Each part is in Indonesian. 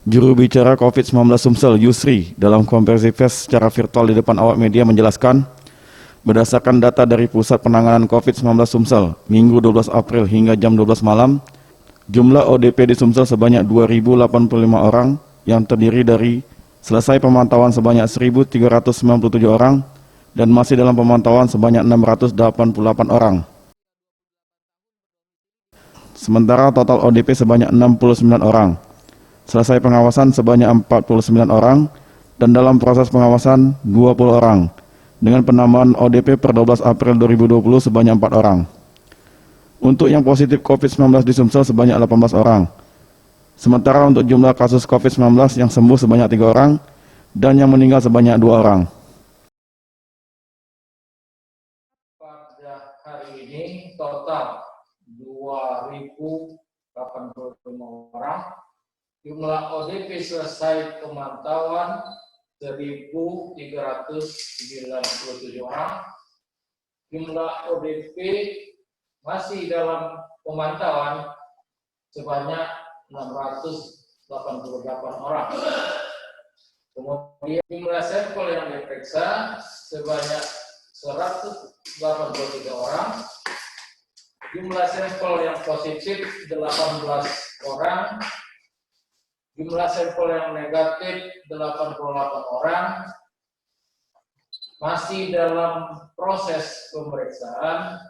Juru bicara COVID-19 Sumsel, Yusri, dalam konferensi pers secara virtual di depan awak media menjelaskan, berdasarkan data dari Pusat Penanganan COVID-19 Sumsel, Minggu 12 April hingga jam 12 malam, jumlah ODP di Sumsel sebanyak 2.085 orang yang terdiri dari selesai pemantauan sebanyak 1.397 orang dan masih dalam pemantauan sebanyak 688 orang. Sementara total ODP sebanyak 69 orang. Selesai pengawasan sebanyak 49 orang dan dalam proses pengawasan 20 orang dengan penambahan ODP per 12 April 2020 sebanyak 4 orang. Untuk yang positif COVID-19 di Sumsel sebanyak 18 orang. Sementara untuk jumlah kasus COVID-19 yang sembuh sebanyak 3 orang dan yang meninggal sebanyak 2 orang. Pada hari ini total 2.085 orang. Jumlah ODP selesai pemantauan 1.397 orang. Jumlah ODP masih dalam pemantauan sebanyak 688 orang. Kemudian jumlah sampel yang diperiksa sebanyak 183 orang. Jumlah sampel yang positif 18 orang. Jumlah sampel yang negatif 88 orang. Masih dalam proses pemeriksaan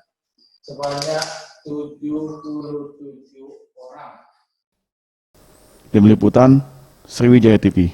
sebanyak 77 orang. Tim Liputan, Sriwijaya TV.